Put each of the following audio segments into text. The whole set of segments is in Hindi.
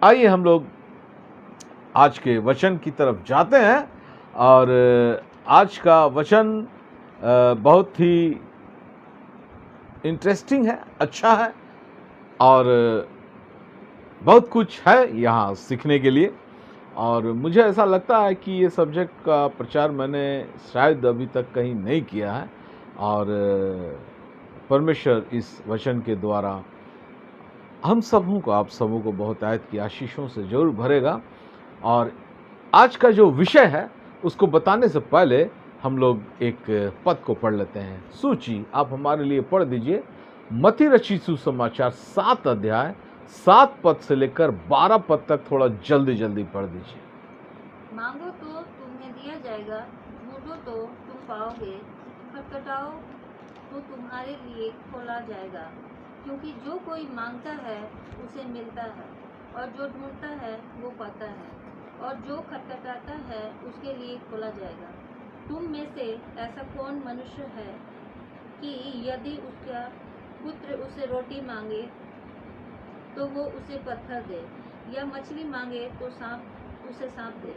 आइए हम लोग आज के वचन की तरफ जाते हैं और आज का वचन बहुत ही इंटरेस्टिंग है, अच्छा है और बहुत कुछ है यहाँ सीखने के लिए। और मुझे ऐसा लगता है कि ये सब्जेक्ट का प्रचार मैंने शायद अभी तक कहीं नहीं किया है और परमेश्वर इस वचन के द्वारा हम सबों को, आप सबों को बहुत आयत की आशीषों से जरूर भरेगा। और आज का जो विषय है उसको बताने से पहले हम लोग एक पद को पढ़ लेते हैं। सूची आप हमारे लिए पढ़ दीजिए। मत्ती रचित सुसमाचार 7 अध्याय 7 पद से लेकर 12 पद तक थोड़ा जल्दी जल्दी पढ़ दीजिए। मांगो तो तुम्हें दिया जाएगा, ढूंढो तो तुम पाओगे, खटखटाओ तो तुम्हारे लिए खोला जाएगा। क्योंकि जो कोई मांगता है उसे मिलता है, और जो ढूंढता है वो पाता है, और जो खटखटाता है उसके लिए खोला जाएगा। तुम में से ऐसा कौन मनुष्य है कि यदि उसका पुत्र उसे रोटी मांगे तो वो उसे पत्थर दे, या मछली मांगे तो उसे सांप दे?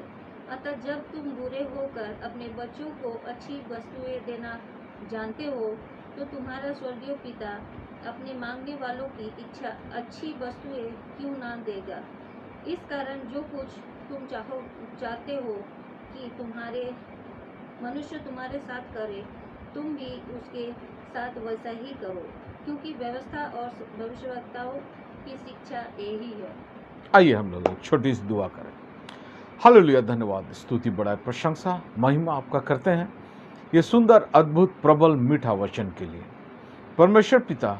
अतः जब तुम बुरे होकर अपने बच्चों को अच्छी वस्तुएं देना जानते हो, तो तुम्हारा स्वर्गीय पिता अपने मांगने वालों की इच्छा अच्छी वस्तुएं क्यों ना देगा। इस कारण जो कुछ तुम चाहते हो कि मनुष्य तुम्हारे साथ करे, तुम भी उसके साथ वैसा ही करो, क्योंकि व्यवस्था और भविष्यवक्ताओं की शिक्षा यही है। आइए हम लोग एक छोटी सी दुआ करें। हालेलुया, धन्यवाद, स्तुति, बड़ाई, प्रशंसा, महिमा आपका करते हैं ये सुंदर, अद्भुत, प्रबल, मीठा वचन के लिए। परमेश्वर पिता,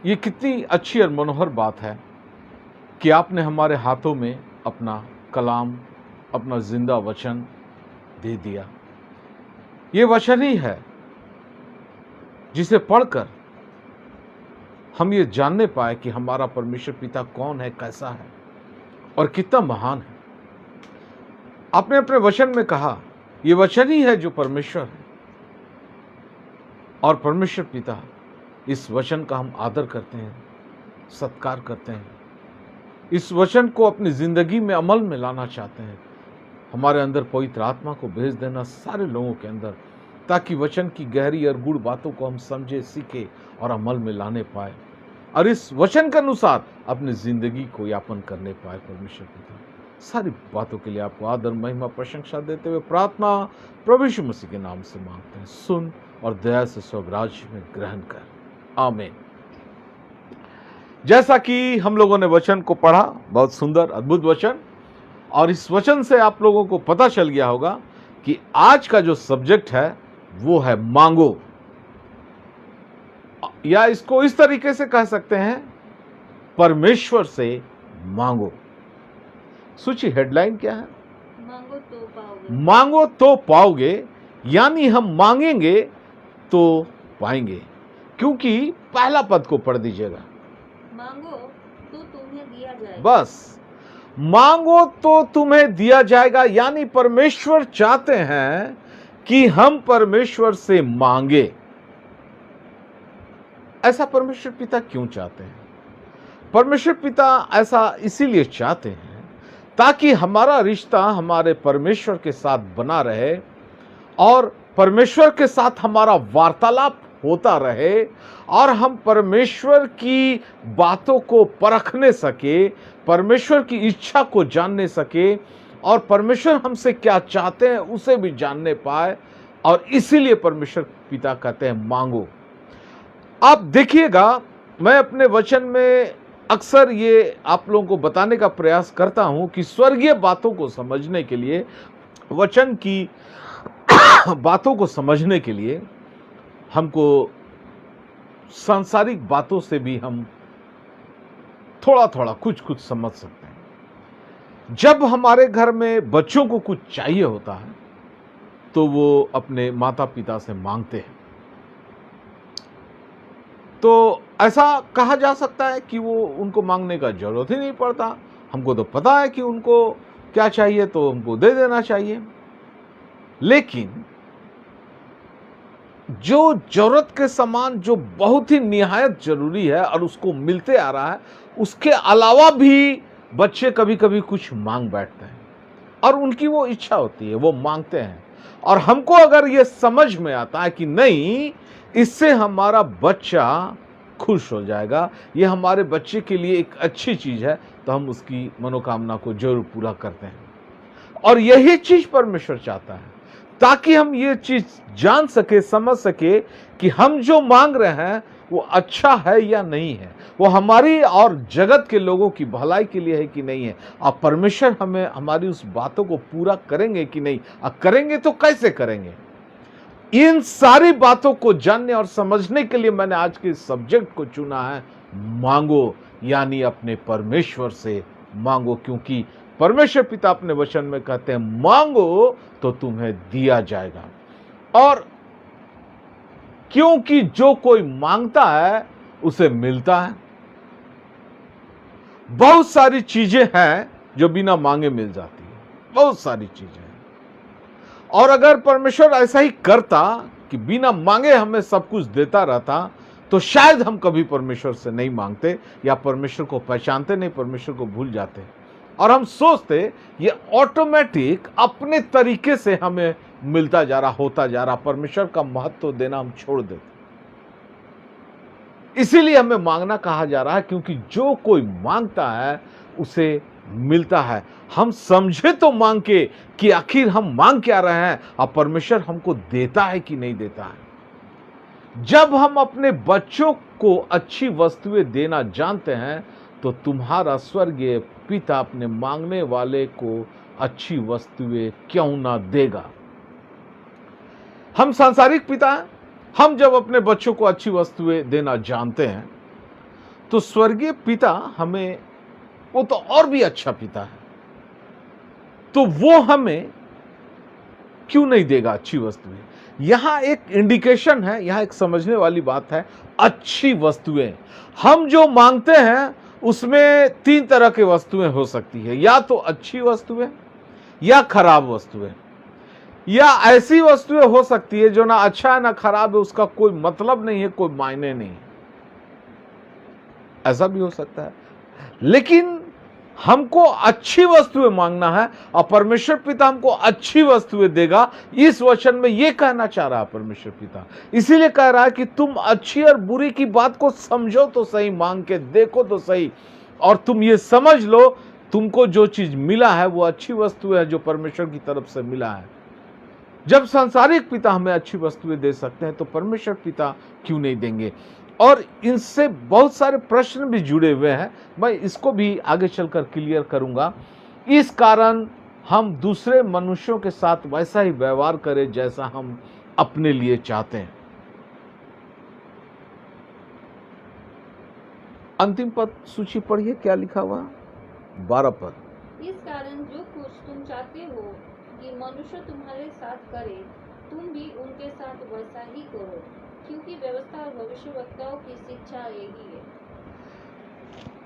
ये कितनी अच्छी और मनोहर बात है कि आपने हमारे हाथों में अपना कलाम, अपना जिंदा वचन दे दिया। ये वचन ही है जिसे पढ़कर हम ये जानने पाए कि हमारा परमेश्वर पिता कौन है, कैसा है और कितना महान है। आपने अपने वचन में कहा ये वचन ही है जो परमेश्वर है, और परमेश्वर पिता इस वचन का हम आदर करते हैं, सत्कार करते हैं, इस वचन को अपनी जिंदगी में अमल में लाना चाहते हैं। हमारे अंदर पवित्र आत्मा को भेज देना सारे लोगों के अंदर, ताकि वचन की गहरी और गूढ़ बातों को हम समझे, सीखे और अमल में लाने पाए, और इस वचन के अनुसार अपनी जिंदगी को यापन करने पाए। परमेश्वर पिता, सारी बातों के लिए आपको आदर, महिमा, प्रशंसा देते हुए प्रार्थना प्रभु यीशु मसीह के नाम से मांगते हैं। सुन और दया से स्वर्गराज्य में ग्रहण कर, आमीन। जैसा कि हम लोगों ने वचन को पढ़ा, बहुत सुंदर अद्भुत वचन, और इस वचन से आप लोगों को पता चल गया होगा कि आज का जो सब्जेक्ट है वो है मांगो, या इसको इस तरीके से कह सकते हैं, परमेश्वर से मांगो। सूची हेडलाइन क्या है? मांगो तो पाओगे। मांगो तो पाओगे, यानी हम मांगेंगे तो पाएंगे। क्योंकि पहला पद को पढ़ दीजिएगा। मांगो तो तुम्हें दिया जाएगा। बस, मांगो तो तुम्हें दिया जाएगा, यानी परमेश्वर चाहते हैं कि हम परमेश्वर से मांगे। ऐसा परमेश्वर पिता क्यों चाहते हैं? परमेश्वर पिता ऐसा इसीलिए चाहते हैं ताकि हमारा रिश्ता हमारे परमेश्वर के साथ बना रहे, और परमेश्वर के साथ हमारा वार्तालाप होता रहे, और हम परमेश्वर की बातों को परखने सके, परमेश्वर की इच्छा को जानने सके, और परमेश्वर हमसे क्या चाहते हैं उसे भी जानने पाए। और इसीलिए परमेश्वर पिता कहते हैं मांगो। आप देखिएगा, मैं अपने वचन में अक्सर ये आप लोगों को बताने का प्रयास करता हूं कि स्वर्गीय बातों को समझने के लिए, वचन की बातों को समझने के लिए हमको सांसारिक बातों से भी हम थोड़ा थोड़ा कुछ समझ सकते हैं। जब हमारे घर में बच्चों को कुछ चाहिए होता है तो वो अपने माता पिता से मांगते हैं। तो ऐसा कहा जा सकता है कि वो उनको मांगने का जरूरत ही नहीं पड़ता, हमको तो पता है कि उनको क्या चाहिए तो हमको दे देना चाहिए। लेकिन जो जरूरत के समान, जो बहुत ही निहायत जरूरी है और उसको मिलते आ रहा है, उसके अलावा भी बच्चे कभी कभी कुछ मांग बैठते हैं और उनकी वो इच्छा होती है, वो मांगते हैं, और हमको अगर ये समझ में आता है कि नहीं, इससे हमारा बच्चा खुश हो जाएगा, ये हमारे बच्चे के लिए एक अच्छी चीज है, तो हम उसकी मनोकामना को जरूर पूरा करते हैं। और यही चीज परमेश्वर चाहता है, ताकि हम ये चीज जान सके, समझ सके कि हम जो मांग रहे हैं वो अच्छा है या नहीं है, वो हमारी और जगत के लोगों की भलाई के लिए है कि नहीं है, और परमेश्वर हमें हमारी उस बातों को पूरा करेंगे कि नहीं, और करेंगे तो कैसे करेंगे। इन सारी बातों को जानने और समझने के लिए मैंने आज के सब्जेक्ट को चुना है, मांगो, यानी अपने परमेश्वर से मांगो, क्योंकि परमेश्वर पिता अपने वचन में कहते हैं मांगो तो तुम्हें दिया जाएगा। और क्योंकि जो कोई मांगता है उसे मिलता है। बहुत सारी चीजें हैं जो बिना मांगे मिल जाती है, बहुत सारी चीजें हैं। और अगर परमेश्वर ऐसा ही करता कि बिना मांगे हमें सब कुछ देता रहता, तो शायद हम कभी परमेश्वर से नहीं मांगते, या परमेश्वर को पहचानते नहीं, परमेश्वर को भूल जाते, और हम सोचते ये ऑटोमेटिक अपने तरीके से हमें मिलता जा रहा, होता जा रहा, परमेश्वर का महत्व देना हम छोड़ देते। इसीलिए हमें मांगना कहा जा रहा है, क्योंकि जो कोई मांगता है उसे मिलता है। हम समझे तो मांग के कि आखिर हम मांग क्या रहे हैं, और परमेश्वर हमको देता है कि नहीं देता है। जब हम अपने बच्चों को अच्छी वस्तुएं देना जानते हैं, तो तुम्हारा स्वर्गीय पिता अपने मांगने वाले को अच्छी वस्तुएं क्यों ना देगा। हम सांसारिक पिता हैं, हम जब अपने बच्चों को अच्छी वस्तुएं देना जानते हैं, तो स्वर्गीय पिता हमें, वो तो और भी अच्छा पिता है, तो वो हमें क्यों नहीं देगा अच्छी वस्तुएं। यहां एक इंडिकेशन है, यहां एक समझने वाली बात है। अच्छी वस्तुएं हम जो मांगते हैं उसमें तीन तरह की वस्तुएं हो सकती है, या तो अच्छी वस्तुएं, या खराब वस्तुएं, या ऐसी वस्तुएं हो सकती है जो ना अच्छा है ना खराब है, उसका कोई मतलब नहीं है, कोई मायने नहीं, ऐसा भी हो सकता है। लेकिन हमको अच्छी वस्तुएं मांगना है, और परमेश्वर पिता हमको अच्छी वस्तुएं देगा। इस वचन में यह कहना चाह रहा है परमेश्वर पिता, इसीलिए कह रहा है कि तुम अच्छी और बुरी की बात को समझो तो सही, मांग के देखो तो सही, और तुम ये समझ लो तुमको जो चीज मिला है वो अच्छी वस्तु है, जो परमेश्वर की तरफ से मिला है। जब सांसारिक पिता हमें अच्छी वस्तुएं दे सकते हैं, तो परमेश्वर पिता क्यों नहीं देंगे। और इनसे बहुत सारे प्रश्न भी जुड़े हुए हैं, मैं इसको भी आगे चलकर क्लियर करूंगा। इस कारण हम दूसरे मनुष्यों के साथ वैसा ही व्यवहार करें जैसा हम अपने लिए चाहते हैं। अंतिम पद सूची पढ़िए, क्या लिखा हुआ, 12 पद। इस कारण जो कुछ तुम चाहते हो कि मनुष्य तुम्हारे साथ करे, तुम भी उनके साथ वैसा ही करो, क्योंकि व्यवस्था और भविष्यवक्ताओं की शिक्षा यही है।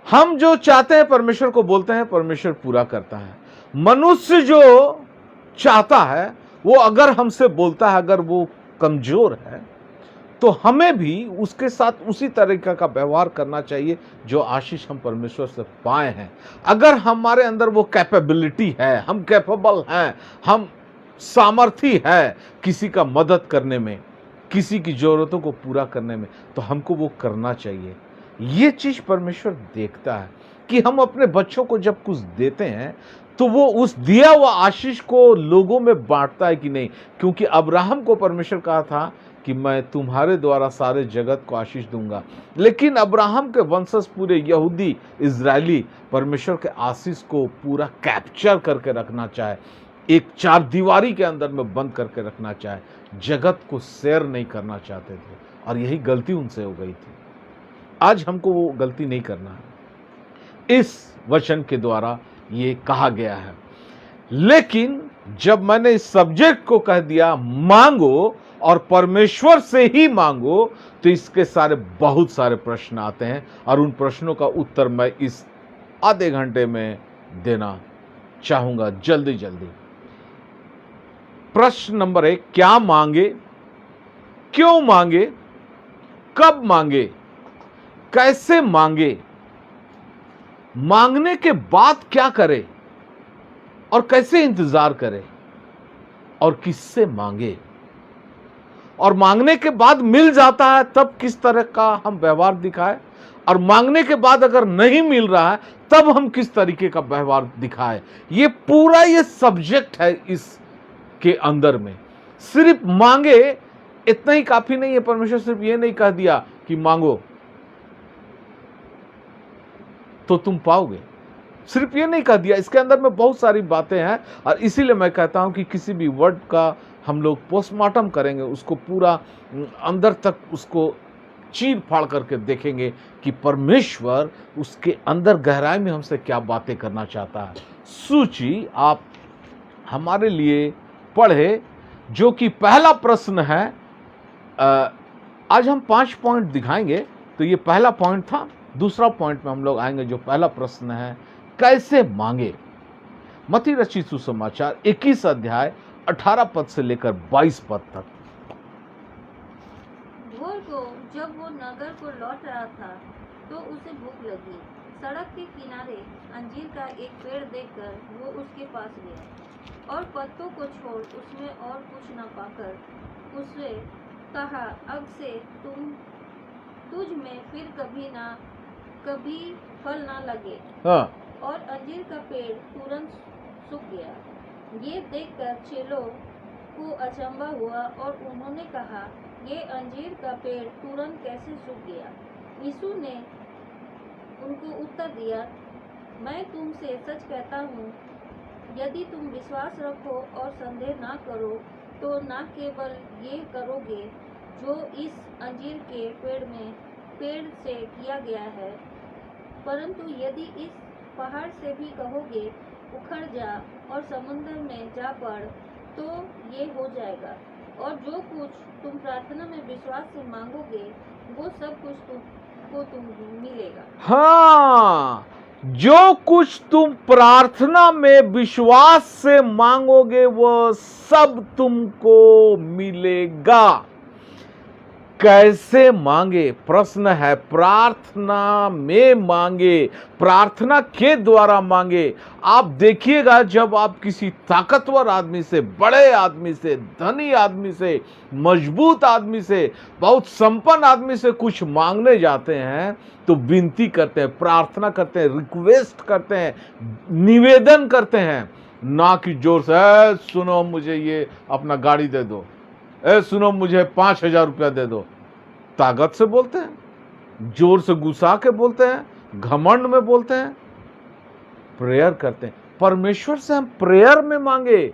हम जो चाहते हैं परमेश्वर को बोलते हैं, परमेश्वर पूरा करता है। मनुष्य जो चाहता है वो अगर हमसे बोलता है, अगर वो कमजोर है, तो हमें भी उसके साथ उसी तरीके का व्यवहार करना चाहिए जो आशीष हम परमेश्वर से पाए हैं। अगर हमारे अंदर वो कैपेबिलिटी है, हम कैपेबल हैं, हम सामर्थ्य है किसी का मदद करने में, किसी की जरूरतों को पूरा करने में, तो हमको वो करना चाहिए। ये चीज परमेश्वर देखता है कि हम अपने बच्चों को जब कुछ देते हैं तो वो उस दिया हुआ आशीष को लोगों में बांटता है कि नहीं। क्योंकि अब्राहम को परमेश्वर कहा था कि मैं तुम्हारे द्वारा सारे जगत को आशीष दूंगा, लेकिन अब्राहम के वंशज पूरे यहूदी इजरायली परमेश्वर के आशीष को पूरा कैप्चर करके रखना चाहे, एक चार दीवारी के अंदर में बंद करके रखना चाहे, जगत को शेयर नहीं करना चाहते थे, और यही गलती उनसे हो गई थी। आज हमको वो गलती नहीं करना है, इस वचन के द्वारा ये कहा गया है। लेकिन जब मैंने इस सब्जेक्ट को कह दिया मांगो और परमेश्वर से ही मांगो, तो इसके सारे बहुत सारे प्रश्न आते हैं, और उन प्रश्नों का उत्तर मैं इस आधे घंटे में देना चाहूंगा, जल्दी जल्दी। प्रश्न नंबर 1, क्या मांगे, क्यों मांगे, कब मांगे, कैसे मांगे। मांगने के बाद क्या करे और कैसे इंतजार करे और किससे मांगे, और मांगने के बाद मिल जाता है तब किस तरह का हम व्यवहार दिखाए, और मांगने के बाद अगर नहीं मिल रहा है तब हम किस तरीके का व्यवहार दिखाए। ये पूरा ये सब्जेक्ट है इसके अंदर में। सिर्फ मांगे इतना ही काफी नहीं है। परमेश्वर सिर्फ ये नहीं कह दिया कि मांगो तो तुम पाओगे, सिर्फ ये नहीं कह दिया, इसके अंदर में बहुत सारी बातें हैं। और इसीलिए मैं कहता हूं कि किसी भी वर्ड का हम लोग पोस्टमार्टम करेंगे, उसको पूरा अंदर तक उसको चीर फाड़ करके देखेंगे कि परमेश्वर उसके अंदर गहराई में हमसे क्या बातें करना चाहता है। सूची आप हमारे लिए पढ़े, जो कि पहला प्रश्न है। आज हम 5 पॉइंट दिखाएंगे, तो ये पहला पॉइंट था। दूसरा पॉइंट में हम लोग आएंगे, जो पहला प्रश्न है कैसे मांगे। मत्ती रचित सुसमाचार 21 अध्याय 18 पद से लेकर 22 पद तक। भोर को जब वो नगर को लौट रहा था तो उसे भूख लगी। सड़क के किनारे अंजीर का एक पेड़ देखकर वो उसके पास गया और पत्तों को छोड़ उसमें और कुछ न पाकर उससे कहा, अब से तुझ में फिर कभी फल ना लगे। हाँ। और अंजीर का पेड़ तुरंत सूख गया। ये देखकर चेलों को अचंभा हुआ और उन्होंने कहा, ये अंजीर का पेड़ तुरंत कैसे सूख गया? यीशु ने उनको उत्तर दिया, मैं तुमसे सच कहता हूँ, यदि तुम विश्वास रखो और संदेह ना करो तो न केवल ये करोगे जो इस अंजीर के पेड़ से किया गया है, परंतु यदि इस पहाड़ से भी कहोगे उखड़ जा और समुद्र में जा पड़ तो ये हो जाएगा। और जो कुछ तुम प्रार्थना में विश्वास से मांगोगे वो सब कुछ तुमको मिलेगा। हाँ, जो कुछ तुम प्रार्थना में विश्वास से मांगोगे वो सब तुमको मिलेगा। कैसे मांगे? प्रश्न है। प्रार्थना में मांगे, प्रार्थना के द्वारा मांगे। आप देखिएगा, जब आप किसी ताकतवर आदमी से, बड़े आदमी से, धनी आदमी से, मजबूत आदमी से, बहुत संपन्न आदमी से कुछ मांगने जाते हैं तो विनती करते हैं, प्रार्थना करते हैं, रिक्वेस्ट करते हैं, निवेदन करते हैं, ना कि जोर से सुनो मुझे ये अपना गाड़ी दे दो, सुनो मुझे 5,000 रुपया दे दो। ताकत से बोलते हैं, जोर से गुस्सा के बोलते हैं, घमंड में बोलते हैं। प्रेयर करते हैं। परमेश्वर से हम प्रेयर में मांगे।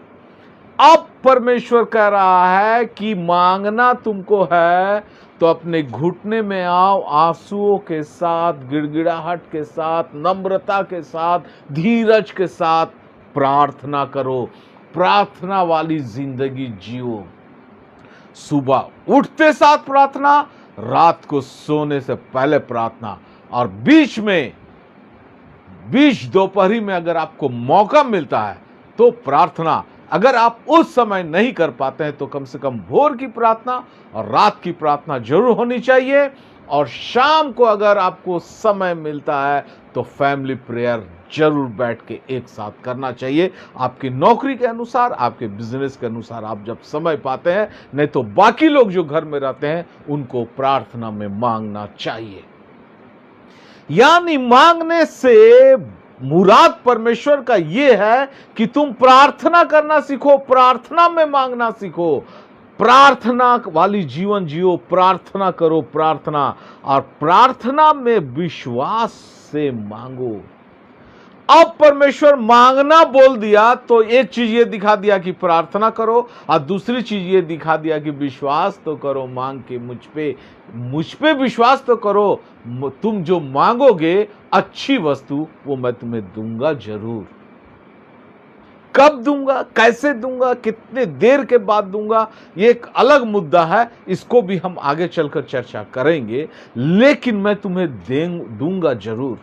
अब परमेश्वर कह रहा है कि मांगना तुमको है तो अपने घुटने में आओ, आंसुओं के साथ, गिड़गिड़ाहट के साथ, नम्रता के साथ, धीरज के साथ प्रार्थना करो। प्रार्थना वाली जिंदगी जियो। सुबह उठते साथ प्रार्थना, रात को सोने से पहले प्रार्थना, और बीच दोपहरी में अगर आपको मौका मिलता है तो प्रार्थना। अगर आप उस समय नहीं कर पाते हैं तो कम से कम भोर की प्रार्थना और रात की प्रार्थना जरूर होनी चाहिए। और शाम को अगर आपको समय मिलता है तो फैमिली प्रेयर जरूर बैठ के एक साथ करना चाहिए। आपकी नौकरी के अनुसार, आपके बिजनेस के अनुसार आप जब समय पाते हैं, नहीं तो बाकी लोग जो घर में रहते हैं उनको प्रार्थना में मांगना चाहिए। यानी मांगने से मुराद परमेश्वर का यह है कि तुम प्रार्थना करना सीखो, प्रार्थना में मांगना सीखो, प्रार्थना वाली जीवन जियो, प्रार्थना करो, प्रार्थना, और प्रार्थना में विश्वास से मांगो। अब परमेश्वर मांगना बोल दिया तो एक चीज ये दिखा दिया कि प्रार्थना करो, और दूसरी चीज ये दिखा दिया कि विश्वास तो करो, मांग के मुझ पे विश्वास तो करो। तुम जो मांगोगे अच्छी वस्तु वो मैं तुम्हें दूंगा जरूर। कब दूंगा, कैसे दूंगा, कितने देर के बाद दूंगा, ये एक अलग मुद्दा है, इसको भी हम आगे चलकर चर्चा करेंगे, लेकिन मैं तुम्हें दूंगा जरूर।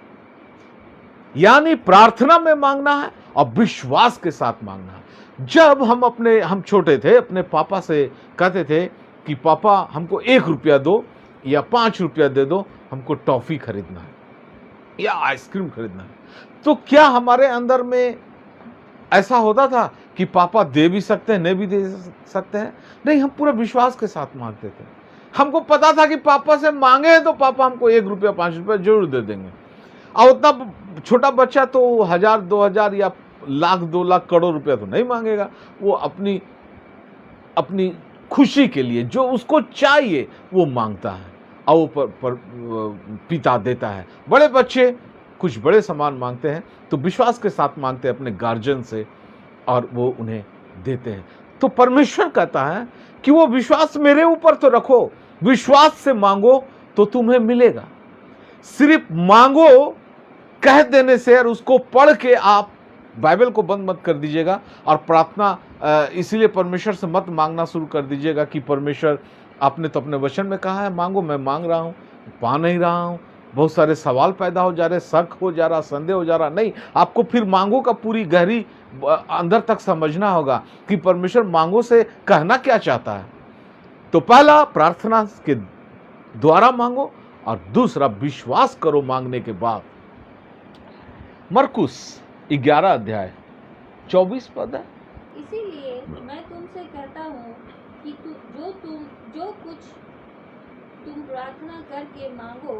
यानी प्रार्थना में मांगना है और विश्वास के साथ मांगना है। जब हम छोटे थे, अपने पापा से कहते थे कि पापा हमको 1 रुपया दो या 5 रुपया दे दो, हमको टॉफी खरीदना है या आइसक्रीम खरीदना है। तो क्या हमारे अंदर में ऐसा होता था कि पापा दे भी सकते हैं, नहीं भी दे सकते हैं? नहीं, हम पूरा विश्वास के साथ मांगते थे। हमको पता था कि पापा से मांगे हैं तो पापा हमको 1 रुपया 5 रुपया जरूर दे देंगे। और उतना छोटा बच्चा तो 1000 2000 या लाख 2 लाख करोड़ रुपया तो नहीं मांगेगा। वो अपनी अपनी खुशी के लिए जो उसको चाहिए वो मांगता है और वो पिता देता है। बड़े बच्चे कुछ बड़े सामान मांगते हैं तो विश्वास के साथ मांगते हैं अपने गार्जियन से और वो उन्हें देते हैं। तो परमेश्वर कहता है कि वो विश्वास मेरे ऊपर तो रखो, विश्वास से मांगो तो तुम्हें मिलेगा। सिर्फ मांगो कह देने से और उसको पढ़ के आप बाइबल को बंद मत कर दीजिएगा और प्रार्थना इसीलिए परमेश्वर से मत मांगना शुरू कर दीजिएगा कि परमेश्वर आपने तो अपने वचन में कहा है मांगो, मैं मांग रहा हूँ, पा नहीं रहा हूँ, बहुत सारे सवाल पैदा हो जा रहे, शक हो जा रहा, संदेह हो जा रहा। नहीं, आपको फिर मांगो का पूरी गहरी अंदर तक समझना होगा कि परमेश्वर मांगो से कहना क्या चाहता है। तो पहला प्रार्थना के द्वारा मांगो और दूसरा विश्वास करो मांगने के बाद। मरकुस 11 अध्याय 24 पद है। इसीलिए मैं तुमसे कहता हूँ कि जो कुछ तुम प्रार्थना करके मांगो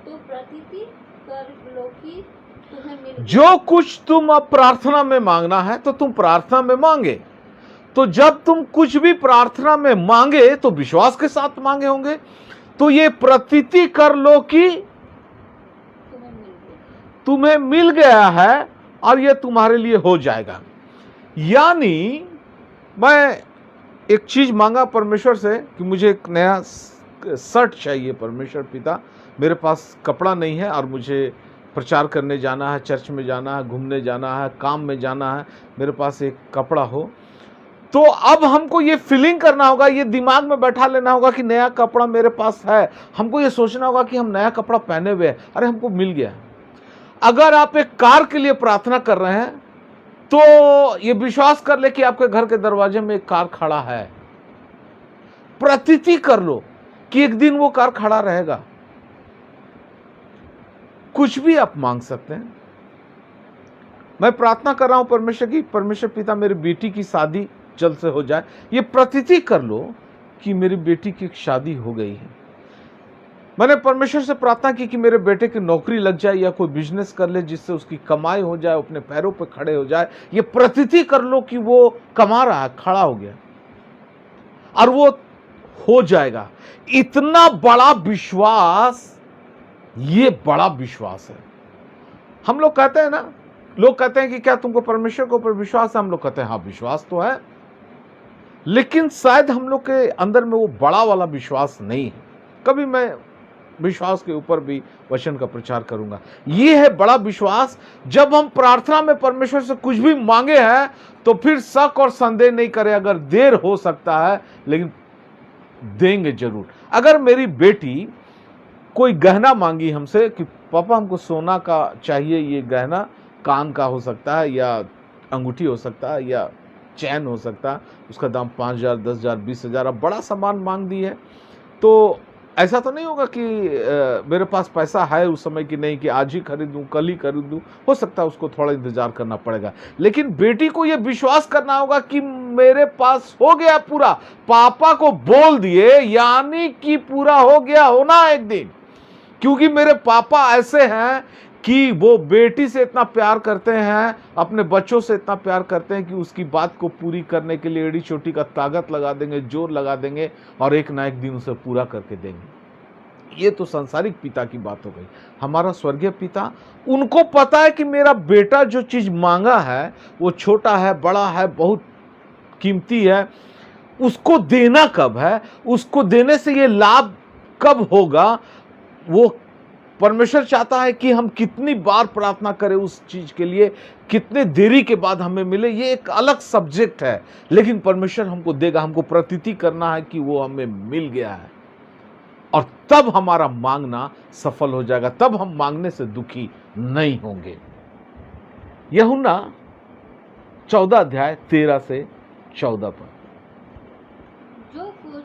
तो प्रतीति कर लो कि तुम्हें मिल गया। जो कुछ तुम अब प्रार्थना में मांगना है तो तुम प्रार्थना में मांगे। तो जब तुम कुछ भी प्रार्थना में मांगे तो विश्वास के साथ मांगे होंगे, तो ये प्रतीति कर लो कि तुम्हें मिल गया है और ये तुम्हारे लिए हो जाएगा। यानी मैं एक चीज मांगा परमेश्वर से कि मुझे एक नया शर्ट चाहिए परमेश्वर पिता, मेरे पास कपड़ा नहीं है और मुझे प्रचार करने जाना है, चर्च में जाना है, घूमने जाना है, काम में जाना है, मेरे पास एक कपड़ा हो। तो अब हमको ये फीलिंग करना होगा, ये दिमाग में बैठा लेना होगा कि नया कपड़ा मेरे पास है। हमको ये सोचना होगा कि हम नया कपड़ा पहने हुए हैं, अरे हमको मिल गया। अगर आप एक कार के लिए प्रार्थना कर रहे हैं तो ये विश्वास कर ले कि आपके घर के दरवाजे में एक कार खड़ा है। प्रतीति कर लो कि एक दिन वो कार खड़ा रहेगा। कुछ भी आप मांग सकते हैं। मैं प्रार्थना कर रहा हूं परमेश्वर की, परमेश्वर पिता मेरी बेटी की शादी जल्द से हो जाए। ये प्रतीति कर लो कि मेरी बेटी की शादी हो गई है। मैंने परमेश्वर से प्रार्थना की कि मेरे बेटे की नौकरी लग जाए या कोई बिजनेस कर ले जिससे उसकी कमाई हो जाए, अपने पैरों पर खड़े हो जाए। ये प्रतीति कर लो कि वो कमा रहा है, खड़ा हो गया और वो हो जाएगा। इतना बड़ा विश्वास, ये बड़ा विश्वास है। हम लोग कहते हैं ना, लोग कहते हैं कि क्या तुमको परमेश्वर के ऊपर विश्वास है? हम लोग कहते हैं हाँ विश्वास तो है, लेकिन शायद हम लोग के अंदर में वो बड़ा वाला विश्वास नहीं है। कभी मैं विश्वास के ऊपर भी वचन का प्रचार करूंगा। ये है बड़ा विश्वास। जब हम प्रार्थना में परमेश्वर से कुछ भी मांगे हैं तो फिर शक और संदेह नहीं करें। अगर देर हो सकता है लेकिन देंगे जरूर। अगर मेरी बेटी कोई गहना मांगी हमसे कि पापा हमको सोना का चाहिए, ये गहना कान का हो सकता है या अंगूठी हो सकता है या चैन हो सकता है, उसका दाम 5000 10,000 20,000, अब बड़ा सामान मांग दी है, तो ऐसा तो नहीं होगा कि मेरे पास पैसा है उस समय की नहीं कि आज ही खरीदूं कल ही खरीदूं। हो सकता है उसको थोड़ा इंतजार करना पड़ेगा, लेकिन बेटी को यह विश्वास करना होगा कि मेरे पास हो गया पूरा, पापा को बोल दिए यानी कि पूरा हो गया होना एक दिन। क्योंकि मेरे पापा ऐसे हैं कि वो बेटी से इतना प्यार करते हैं, अपने बच्चों से इतना प्यार करते हैं कि उसकी बात को पूरी करने के लिए एड़ी चोटी का ताकत लगा देंगे, जोर लगा देंगे और एक ना एक दिन उसे पूरा करके देंगे। ये तो सांसारिक पिता की बात हो गई। हमारा स्वर्गीय पिता, उनको पता है कि मेरा बेटा जो चीज मांगा है वो छोटा है, बड़ा है, बहुत कीमती है, उसको देना कब है, उसको देने से ये लाभ कब होगा, वो परमेश्वर चाहता है कि हम कितनी बार प्रार्थना करें उस चीज के लिए, कितने देरी के बाद हमें मिले, ये एक अलग सब्जेक्ट है, लेकिन परमेश्वर हमको देगा। हमको प्रतीति करना है कि वो हमें मिल गया है और तब हमारा मांगना सफल हो जाएगा, तब हम मांगने से दुखी नहीं होंगे। यूहन्ना 14 अध्याय 13 से 14 पर। जो कुछ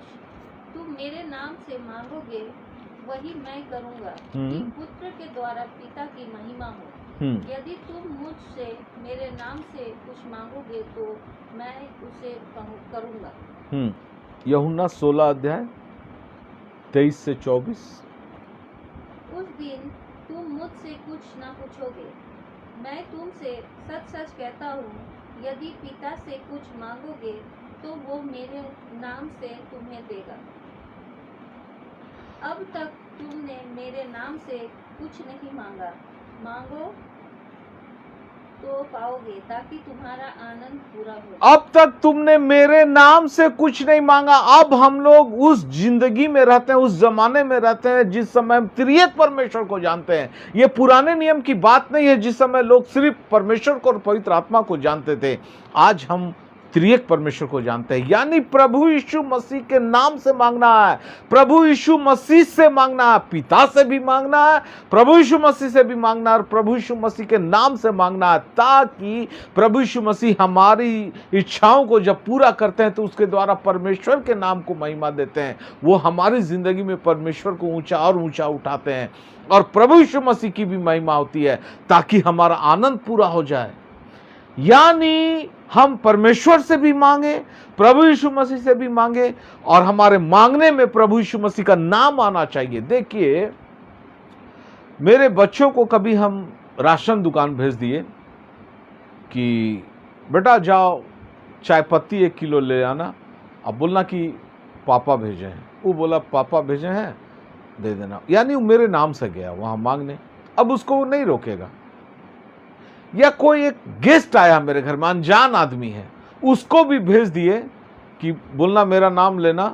तुम मेरे नाम से मांगोगे वही मैं करूंगा कि पुत्र के द्वारा पिता की महिमा हो। यदि तुम मुझसे मेरे नाम से कुछ मांगोगे तो मैं उसे करूँगा। यूहन्ना 16 अध्याय 23 से 24। उस दिन तुम मुझसे कुछ न पूछोगे। मैं तुमसे सच सच कहता हूँ, यदि पिता से कुछ मांगोगे तो वो मेरे नाम से तुम्हें देगा। अब तक तुमने मेरे नाम से कुछ नहीं मांगा। मांगो तो पाओगे, ताकि तुम्हारा आनंद पूरा हो। अब तक तुमने मेरे नाम से कुछ नहीं मांगा। अब हम लोग उस जिंदगी में रहते हैं, उस जमाने में रहते हैं जिस समय हम त्रिएक परमेश्वर को जानते हैं। ये पुराने नियम की बात नहीं है जिस समय लोग सिर्फ परमेश्वर को और पवित्र आत्मा को जानते थे। आज हम त्रिएक परमेश्वर को जानते हैं, यानी प्रभु यीशु मसीह के नाम से मांगना है, प्रभु यीशु मसीह से मांगना है, पिता से भी मांगना है, प्रभु यीशु मसीह से भी मांगना है और प्रभु यीशु मसीह के नाम से मांगना है, ताकि प्रभु यीशु मसीह हमारी इच्छाओं को जब पूरा करते हैं तो उसके द्वारा परमेश्वर के नाम को महिमा देते हैं। वो हमारी जिंदगी में परमेश्वर को ऊंचा और ऊंचा उठाते हैं और प्रभु यीशु मसीह की भी महिमा होती है, ताकि हमारा आनंद पूरा हो जाए। यानी हम परमेश्वर से भी मांगे, प्रभु यीशु मसीह से भी मांगे और हमारे मांगने में प्रभु यीशु मसीह का नाम आना चाहिए। देखिए, मेरे बच्चों को कभी हम राशन दुकान भेज दिए कि बेटा जाओ चाय पत्ती 1 किलो ले आना। अब बोलना कि पापा भेजे हैं। वो बोला पापा भेजे हैं, दे देना। यानी वो मेरे नाम से गया वहां मांगने। अब उसको वो नहीं रोकेगा। या कोई एक गेस्ट आया मेरे घर में, अनजान आदमी है, उसको भी भेज दिए कि बोलना मेरा नाम लेना,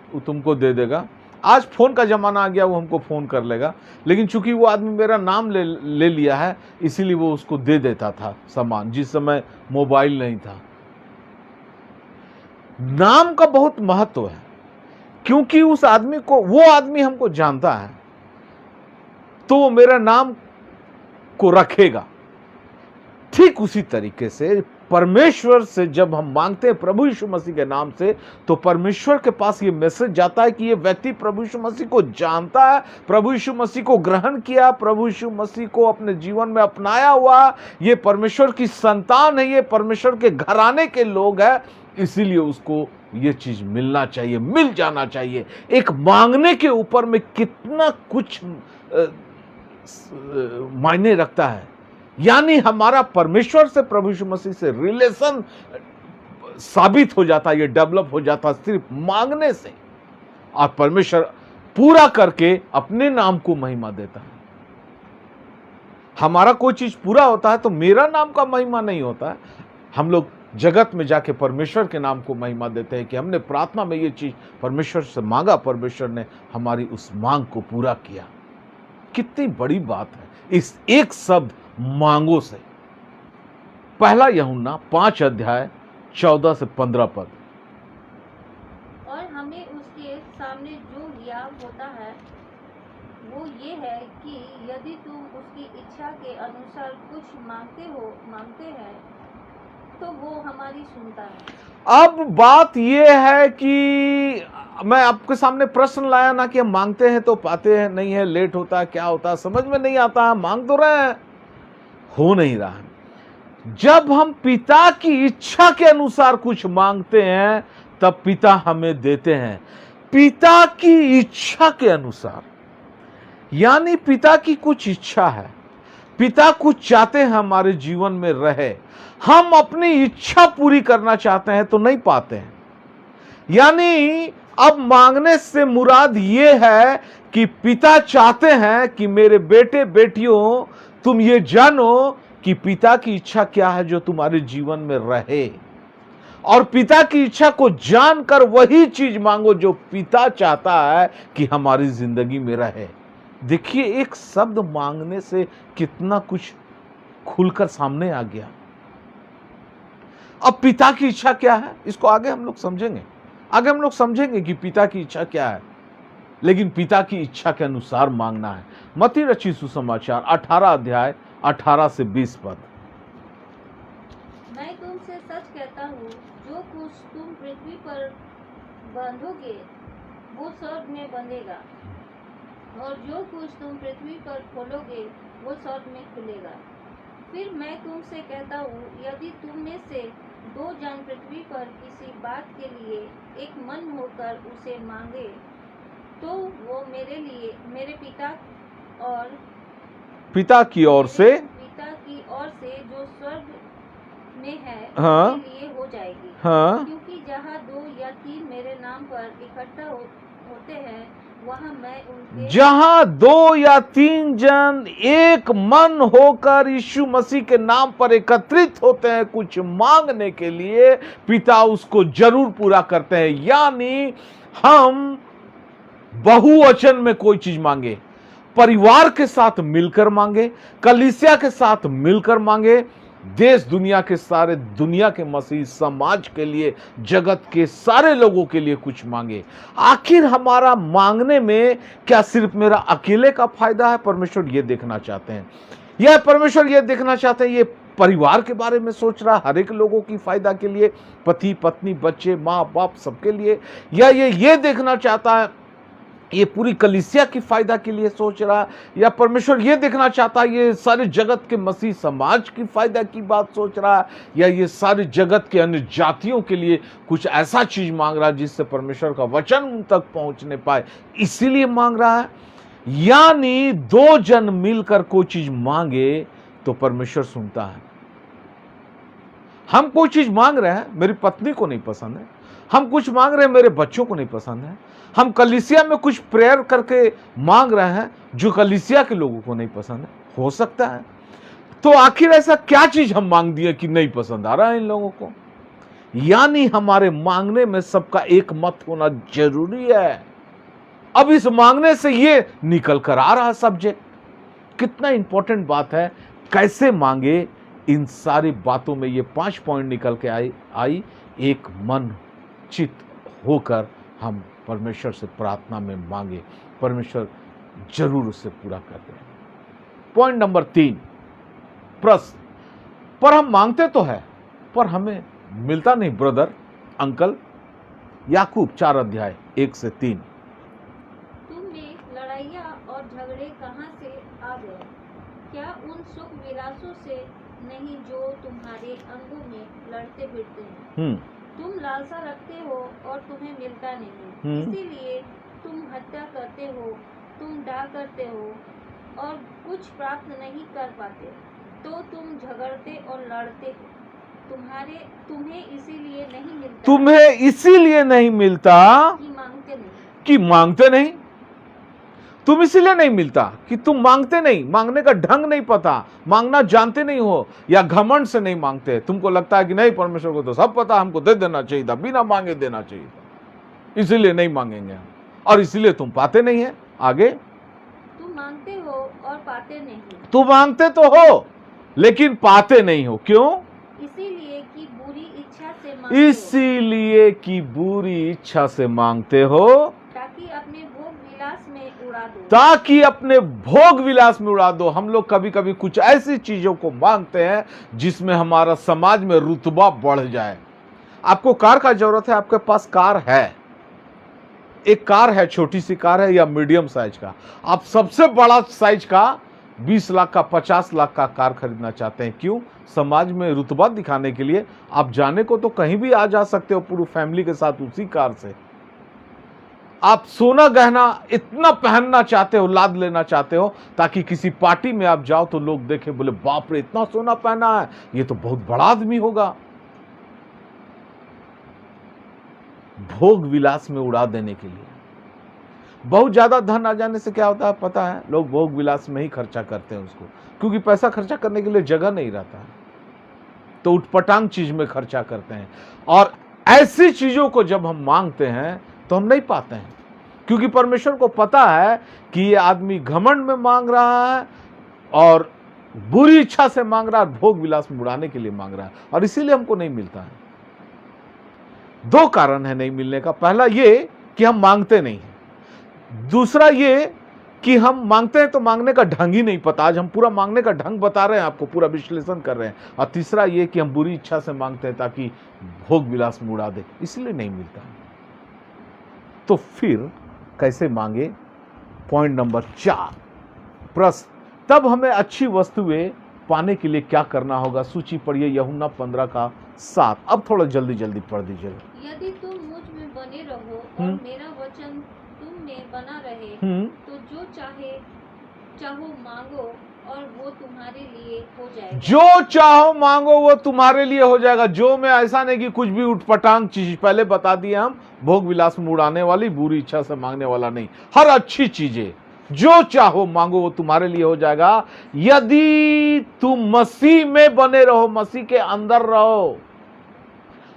वो तुमको दे देगा। आज फोन का जमाना आ गया, वो हमको फोन कर लेगा, लेकिन चूंकि वो आदमी मेरा नाम ले लिया है, इसीलिए वो उसको दे देता था सामान, जिस समय मोबाइल नहीं था। नाम का बहुत महत्व है, क्योंकि उस आदमी को, वो आदमी हमको जानता है तो वो मेरा नाम को रखेगा। ठीक उसी तरीके से परमेश्वर से जब हम मांगते हैं प्रभु यीशु मसीह के नाम से, तो परमेश्वर के पास ये मैसेज जाता है कि ये व्यक्ति प्रभु यीशु मसीह को जानता है, प्रभु यीशु मसीह को ग्रहण किया, प्रभु यीशु मसीह को अपने जीवन में अपनाया हुआ, ये परमेश्वर की संतान है, ये परमेश्वर के घराने के लोग हैं, इसीलिए उसको ये चीज मिलना चाहिए, मिल जाना चाहिए। एक मांगने के ऊपर में कितना कुछ मायने रखता है। यानी हमारा परमेश्वर से, प्रभु यीशु मसीह से रिलेशन साबित हो जाता है, ये डेवलप हो जाता है सिर्फ मांगने से, और परमेश्वर पूरा करके अपने नाम को महिमा देता है। हमारा कोई चीज पूरा होता है तो मेरा नाम का महिमा नहीं होता है। हम लोग जगत में जाके परमेश्वर के नाम को महिमा देते हैं कि हमने प्रार्थना में ये चीज परमेश्वर से मांगा, परमेश्वर ने हमारी उस मांग को पूरा किया। कितनी बड़ी बात है इस एक शब्द मांगो से। पहला यूहन्ना 5 अध्याय 14 से 15 पद। और हमें उसके सामने जो लिया होता है वो ये है कि यदि तुम उसकी इच्छा के अनुसार कुछ मांगते हैं तो वो हमारी सुनता है। अब बात यह है कि मैं आपके सामने प्रश्न लाया ना कि हम मांगते हैं तो पाते हैं नहीं है, लेट होता है, क्या होता है, समझ में नहीं आता है, मांग तो रहे हैं, हो नहीं रहा है। जब हम पिता की इच्छा के अनुसार कुछ मांगते हैं तब पिता हमें देते हैं, पिता की इच्छा के अनुसार। यानी पिता की कुछ इच्छा है, पिता कुछ चाहते हैं हमारे जीवन में रहे, हम अपनी इच्छा पूरी करना चाहते हैं तो नहीं पाते हैं। यानी अब मांगने से मुराद ये है कि पिता चाहते हैं कि मेरे बेटे बेटियों तुम ये जानो कि पिता की इच्छा क्या है जो तुम्हारे जीवन में रहे, और पिता की इच्छा को जानकर वही चीज मांगो जो पिता चाहता है कि हमारी जिंदगी में रहे। देखिए, एक शब्द मांगने से कितना कुछ खुलकर सामने आ गया। अब पिता की इच्छा क्या है, इसको आगे हम लोग समझेंगे कि पिता की इच्छा क्या है, लेकिन पिता की इच्छा के अनुसार मांगना है। मत्ती रचित सुसमाचार 18 अध्याय 18 से 20 पद। मैं तुमसे सच कहता हूँ, जो कुछ तुम पृथ्वी पर बांधोगे वो स्वर्ग में बंधेगा, और जो कुछ तुम पृथ्वी पर खोलोगे वो स्वर्ग में खुलेगा। फिर मैं तुमसे कहता हूँ, यदि तुम में से 2 जन पृथ्वी पर किसी बात के लिए एक मन होकर उसे मांगे, तो वो मेरे पिता की ओर से जो स्वर्ग में है हाँ। उसके लिए हो जाएगी। हाँ। क्योंकि जहाँ 2 या 3 मेरे नाम पर इकट्ठा होते हैं, वहाँ मैं उनके जहां 2 या 3 जन एक मन होकर यीशु मसीह के नाम पर एकत्रित होते हैं कुछ मांगने के लिए, पिता उसको जरूर पूरा करते हैं। यानी हम बहुवचन में कोई चीज मांगे, परिवार के साथ मिलकर मांगे, कलीसिया के साथ मिलकर मांगे, देश दुनिया के मसीह समाज के लिए, जगत के सारे लोगों के लिए कुछ मांगे। आखिर हमारा मांगने में क्या सिर्फ मेरा अकेले का फायदा है? परमेश्वर ये देखना चाहते हैं, यह परमेश्वर ये देखना चाहते हैं, ये परिवार के बारे में सोच रहा, हर एक लोगों की फायदा के लिए, पति पत्नी बच्चे माँ बाप सबके लिए, या ये देखना चाहता है ये पूरी कलीसिया की फायदा के लिए सोच रहा, या परमेश्वर ये देखना चाहता है ये सारे जगत के मसीह समाज की फायदा की बात सोच रहा, या ये सारे जगत के अन्य जातियों के लिए कुछ ऐसा चीज मांग रहा जिससे परमेश्वर का वचन उन तक पहुंचने पाए, इसीलिए मांग रहा है। यानी 2 जन मिलकर कोई चीज मांगे तो परमेश्वर सुनता है। हम कोई चीज मांग रहे हैं, मेरी पत्नी को नहीं पसंद है, हम कुछ मांग रहे हैं मेरे बच्चों को नहीं पसंद है, हम कलीसिया में कुछ प्रेयर करके मांग रहे हैं जो कलीसिया के लोगों को नहीं पसंद है, हो सकता है। तो आखिर ऐसा क्या चीज हम मांग दिए कि नहीं पसंद आ रहा है इन लोगों को? यानी हमारे मांगने में सबका एक मत होना जरूरी है। अब इस मांगने से ये निकल कर आ रहा सब्जेक्ट, कितना इंपॉर्टेंट बात है, कैसे मांगे, इन सारी बातों में ये 5 पॉइंट निकल के आई। एक मन चित होकर हम परमेश्वर से प्रार्थना में मांगे, परमेश्वर जरूर उसे पूरा कर दे। पॉइंट नंबर 3, प्रश्न, पर हम मांगते तो है पर हमें मिलता नहीं ब्रदर अंकल। याकूब 4 अध्याय 1 से 3। तुम में लड़ाइयाँ और झगड़े कहाँ से आ गए? क्या उन सुख विलासों से नहीं जो तुम्हारे अंगों में लड़ते फिरते हैं? तुम लालसा रखते हो और तुम्हें मिलता नहीं, इसीलिए तुम हत्या करते हो, तुम डाह करते हो और कुछ प्राप्त नहीं कर पाते, तो तुम झगड़ते और लड़ते हो। तुम्हें इसीलिए नहीं मिलता कि मांगते नहीं। तुम इसीलिए नहीं मिलता कि तुम मांगते नहीं, मांगने का ढंग नहीं पता, मांगना जानते नहीं हो, या घमंड से नहीं मांगते। तुमको लगता है कि नहीं परमेश्वर को तो सब पता, हमको दे देना चाहिए था, बिना मांगे देना चाहिए था, इसीलिए नहीं मांगेंगे हम, और इसीलिए तुम पाते नहीं है। आगे, तुम मांगते हो और पाते नहीं। तुम मांगते तो हो लेकिन पाते नहीं हो, क्यों? इसीलिए कि बुरी इच्छा से मांगते हो, ताकि अपने भोग विलास में उड़ा दो। हम लोग कभी कभी कुछ ऐसी चीजों को मांगते हैं जिसमें हमारा समाज में रुतबा बढ़ जाए। आपको कार का जरूरत है, आपके पास कार है, एक कार है, छोटी सी कार है या मीडियम साइज का, आप सबसे बड़ा साइज का 20 लाख का 50 लाख का कार खरीदना चाहते हैं, क्यों? समाज में रुतबा दिखाने के लिए। आप जाने को तो कहीं भी आ जा सकते हो पूरी फैमिली के साथ उसी कार से। आप सोना गहना इतना पहनना चाहते हो, लाद लेना चाहते हो, ताकि किसी पार्टी में आप जाओ तो लोग देखे, बोले बाप रे इतना सोना पहना है, ये तो बहुत बड़ा आदमी होगा। भोग विलास में उड़ा देने के लिए। बहुत ज्यादा धन आ जाने से क्या होता है पता है? लोग भोग विलास में ही खर्चा करते हैं उसको, क्योंकि पैसा खर्चा करने के लिए जगह नहीं रहता है, तो उटपटांग चीज में खर्चा करते हैं। और ऐसी चीजों को जब हम मांगते हैं तो हम नहीं पाते हैं, क्योंकि परमेश्वर को पता है कि ये आदमी घमंड में मांग रहा है और बुरी इच्छा से मांग रहा है, भोग विलास में उड़ाने के लिए मांग रहा है, और इसीलिए हमको नहीं मिलता है। 2 कारण है नहीं मिलने का। पहला ये कि हम मांगते नहीं हैं, दूसरा ये कि हम मांगते हैं तो मांगने का ढंग ही नहीं पता। आज हम पूरा मांगने का ढंग बता रहे हैं, आपको पूरा विश्लेषण कर रहे हैं। और तीसरा ये कि हम बुरी इच्छा से मांगते हैं ताकि भोग विलास में उड़ा दे, इसलिए नहीं मिलता। तो फिर कैसे मांगे? पॉइंट नंबर 4, प्रश्न, तब हमें अच्छी वस्तुएं पाने के लिए क्या करना होगा? सूची पढ़िए यूहन्ना 15:7। अब थोड़ा जल्दी जल्दी पढ़ दीजिएगा। यदि तुम मुझ में बने रहो और मेरा वचन तुम में बना रहे, तो जो चाहो मांगो और वो तुम्हारे लिए हो जाएगा। जो चाहो मांगो वो तुम्हारे लिए हो जाएगा। जो में ऐसा नहीं कि कुछ भी उठपटांग चीज, पहले बता दिए हम, भोग विलास में उड़ाने वाली, बुरी इच्छा से मांगने वाला नहीं। हर अच्छी चीजें जो चाहो मांगो वो तुम्हारे लिए हो जाएगा, यदि तुम मसीह में बने रहो, मसीह के अंदर रहो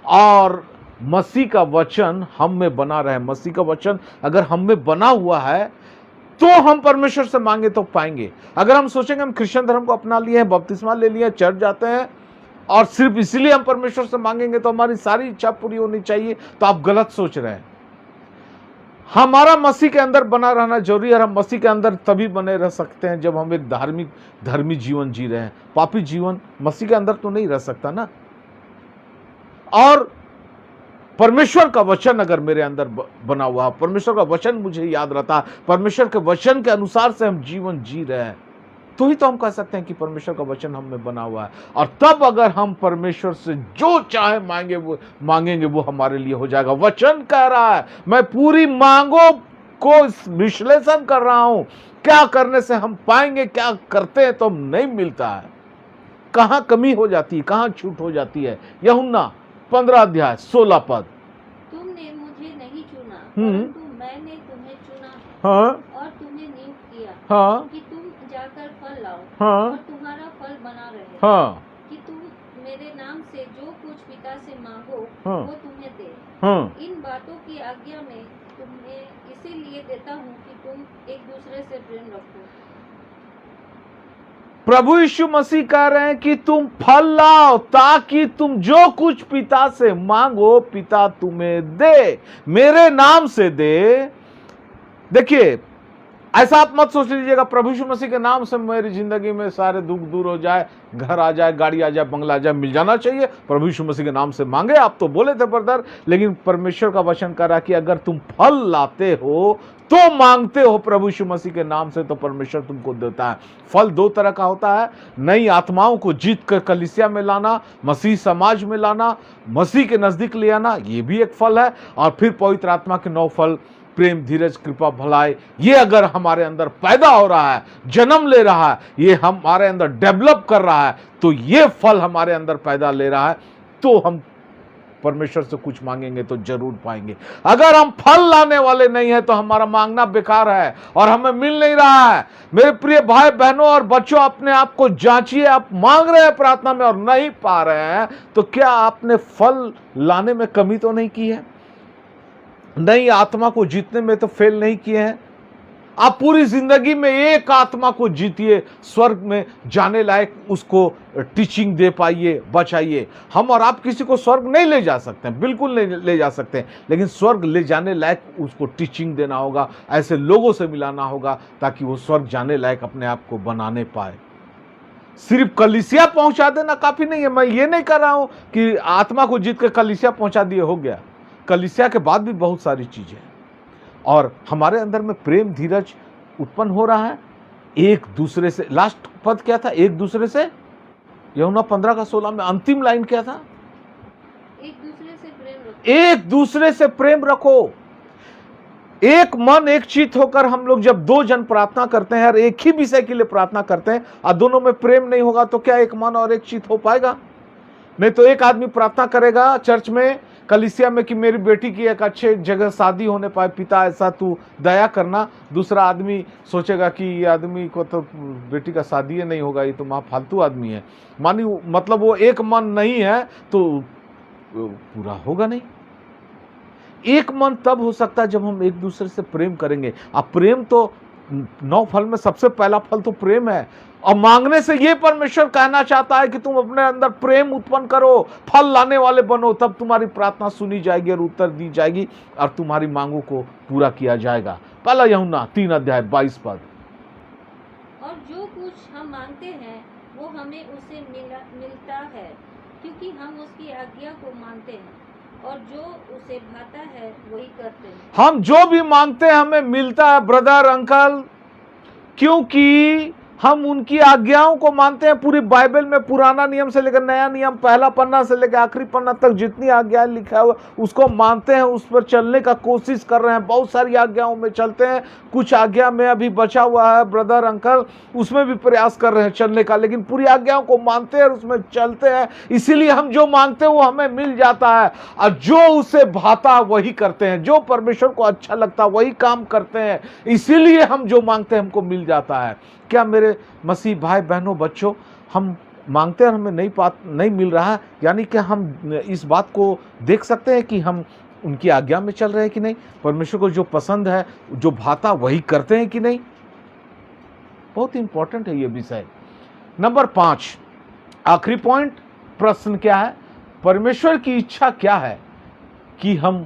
और मसीह का वचन हम में बना रहे। मसीह का वचन अगर हम में बना हुआ है तो हम परमेश्वर से मांगे तो पाएंगे। अगर हम सोचेंगे हम क्रिश्चियन धर्म को अपना लिए हैं, बपतिस्मा ले लिया, चर्च जाते हैं और सिर्फ इसलिए हम परमेश्वर से मांगेंगे तो हमारी सारी इच्छा पूरी होनी चाहिए, तो आप गलत सोच रहे हैं। हमारा मसीह के अंदर बना रहना जरूरी है और हम मसीह के अंदर तभी बने रह सकते हैं जब हम एक धर्मी जीवन जी रहे हैं। पापी जीवन मसीह के अंदर तो नहीं रह सकता ना। और परमेश्वर का वचन अगर मेरे अंदर बना हुआ, परमेश्वर का वचन मुझे याद रहता, परमेश्वर के वचन के अनुसार से हम जीवन जी रहे हैं, तो ही तो हम कह सकते हैं कि परमेश्वर का वचन हम में बना हुआ है। और तब अगर हम परमेश्वर से जो चाहे मांगेंगे वो हमारे लिए हो जाएगा। वचन कह रहा है, मैं पूरी मांगों को विश्लेषण कर रहा हूं, क्या करने से हम पाएंगे, क्या करते हैं तो हम नहीं मिलता है, कहां कमी हो जाती है, कहां छूट हो जाती है। यूहन्ना 15:16। तुमने मुझे नहीं चुना, परंतु मैंने तुम्हें चुना हाँ, और तुम्हें नियुक्त किया, हाँ, कि तुम जाकर फल लाओ, हाँ, और तुम्हारा फल बना रहे, हाँ, कि तुम मेरे नाम से जो कुछ पिता से मांगो हाँ, वो तुम्हें दे। हाँ। इन बातों की आज्ञा मैं तुम्हें इसीलिए देता हूँ कि तुम एक दूसरे से प्रेम रखो। प्रभु यीशु मसीह कह रहे हैं कि तुम फल लाओ ताकि तुम जो कुछ पिता से मांगो पिता तुम्हें दे, मेरे नाम से दे। देखिए, ऐसा आप मत सोच लीजिएगा प्रभु यीशु मसीह के नाम से मेरी जिंदगी में सारे दुख दूर हो जाए, घर आ जाए, गाड़ी आ जाए, बंगला आ जाए, मिल जाना चाहिए। प्रभु यीशु मसीह के नाम से मांगे। आप तो बोले थे ब्रदर, लेकिन परमेश्वर का वचन कह रहा कि अगर तुम फल लाते हो तो मांगते हो प्रभु यीशु मसीह के नाम से, तो परमेश्वर तुमको देता है। फल दो तरह का होता है, नई आत्माओं को जीत कर कलीसिया में लाना, मसीह समाज में लाना, मसीह के नजदीक ले आना, ये भी एक फल है। और फिर पवित्र आत्मा के 9 फल, प्रेम, धीरज, कृपा, भलाई, ये अगर हमारे अंदर पैदा हो रहा है, जन्म ले रहा है, ये हमारे अंदर डेवलप कर रहा है, तो ये फल हमारे अंदर पैदा ले रहा है, तो हम परमेश्वर से कुछ मांगेंगे तो जरूर पाएंगे। अगर हम फल लाने वाले नहीं है तो हमारा मांगना बेकार है और हमें मिल नहीं रहा है। मेरे प्रिय भाई बहनों और बच्चों, अपने आप को जांचिए। आप मांग रहे हैं प्रार्थना में और नहीं पा रहे हैं, तो क्या आपने फल लाने में कमी तो नहीं की है? नई आत्मा को जीतने में तो फेल नहीं किए हैं? आप पूरी जिंदगी में एक आत्मा को जीतिए, स्वर्ग में जाने लायक उसको टीचिंग दे पाइए, बचाइए। हम और आप किसी को स्वर्ग नहीं ले जा सकते हैं, बिल्कुल नहीं ले जा सकते हैं, लेकिन स्वर्ग ले जाने लायक उसको टीचिंग देना होगा, ऐसे लोगों से मिलाना होगा ताकि वो स्वर्ग जाने लायक अपने आप को बनाने पाए। सिर्फ कलीसिया पहुंचा देना काफी नहीं है। मैं ये नहीं कर रहा हूं कि आत्मा को जीत कर कलीसिया पहुंचा दिए हो गया। कलीसिया के बाद भी बहुत सारी चीजें हैं और हमारे अंदर में प्रेम, धीरज उत्पन्न हो रहा है एक दूसरे से। लास्ट पद क्या था? एक दूसरे से। यूहन्ना 15:16 में अंतिम लाइन क्या था? एक दूसरे से प्रेम रखो। एक दूसरे से प्रेम रखो। एक मन एक चित होकर हम लोग जब 2 जन प्रार्थना करते हैं और एक ही विषय के लिए प्रार्थना करते हैं और दोनों में प्रेम नहीं होगा तो क्या एक मन और एक चित हो पाएगा? नहीं तो एक आदमी प्रार्थना करेगा चर्च में, कलीसिया में कि मेरी बेटी की एक अच्छे जगह शादी होने पाए, पिता ऐसा तू दया करना। दूसरा आदमी सोचेगा कि ये आदमी को तो बेटी का शादी नहीं होगा, ये तो मां फालतू आदमी है। मानी मतलब वो एक मन नहीं है तो पूरा होगा नहीं। एक मन तब हो सकता है जब हम एक दूसरे से प्रेम करेंगे। अब प्रेम तो 9 फल में सबसे पहला फल तो प्रेम है और मांगने से ये परमेश्वर कहना चाहता है कि तुम अपने अंदर प्रेम उत्पन्न करो, फल लाने वाले बनो, तब तुम्हारी प्रार्थना सुनी जाएगी और उत्तर दी जाएगी और तुम्हारी मांगों को पूरा किया जाएगा। पहला यूहन्ना 3:22। और जो कुछ हम मांगते हैं वो हमें उससे मिलता है, क्योंकि हम उसकी आज्ञा को मानते हैं और जो उसे भाता है वही करते हैं। हम जो भी मांगते हैं हमें मिलता है ब्रदर, अंकल, क्योंकि हम उनकी आज्ञाओं को मानते हैं। पूरी बाइबल में पुराना नियम से लेकर नया नियम, पहला पन्ना से लेकर आखिरी पन्ना तक जितनी आज्ञाएं लिखा हुआ उसको मानते हैं, उस पर चलने का कोशिश कर रहे हैं। बहुत सारी आज्ञाओं में चलते हैं, कुछ आज्ञा में अभी बचा हुआ है ब्रदर अंकल, उसमें भी प्रयास कर रहे हैं चलने का, लेकिन पूरी आज्ञाओं को मानते हैं और उसमें चलते हैं। इसीलिए हम जो मांगते हैं वो हमें मिल जाता है, और जो उसे भाता वही करते हैं, जो परमेश्वर को अच्छा लगता वही काम करते हैं। इसीलिए हम जो मांगते हैं हमको मिल जाता है। क्या मेरे मसीह भाई बहनों बच्चों, हम मांगते हैं हमें नहीं मिल रहा है, यानी कि हम इस बात को देख सकते हैं कि हम उनकी आज्ञा में चल रहे हैं कि नहीं, परमेश्वर को जो पसंद है जो भाता वही करते हैं कि नहीं। बहुत इंपॉर्टेंट है ये विषय। नंबर 5, आखिरी पॉइंट, प्रश्न क्या है? परमेश्वर की इच्छा क्या है कि हम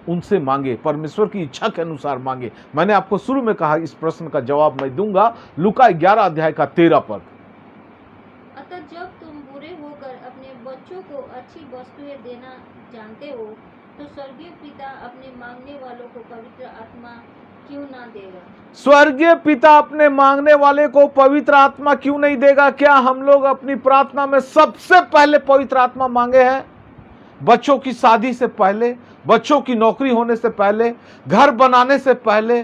उनसे मांगे, परमेश्वर की इच्छा के अनुसार मांगे। मैंने आपको शुरू में कहा इस प्रश्न का जवाब मैं दूंगा लूका 11 अध्याय का 13 पद। अतः जब तुम बुरे होकर अपने बच्चों को अच्छी वस्तुएं देना जानते हो, तो स्वर्गीय पिता अपने मांगने वालों को पवित्र आत्मा क्यों ना देगा? स्वर्गीय पिता अपने मांगने वाले को पवित्र आत्मा क्यों नहीं देगा? क्या हम लोग अपनी प्रार्थना में सबसे पहले पवित्र आत्मा मांगे हैं? बच्चों की शादी से पहले, बच्चों की नौकरी होने से पहले, घर बनाने से पहले,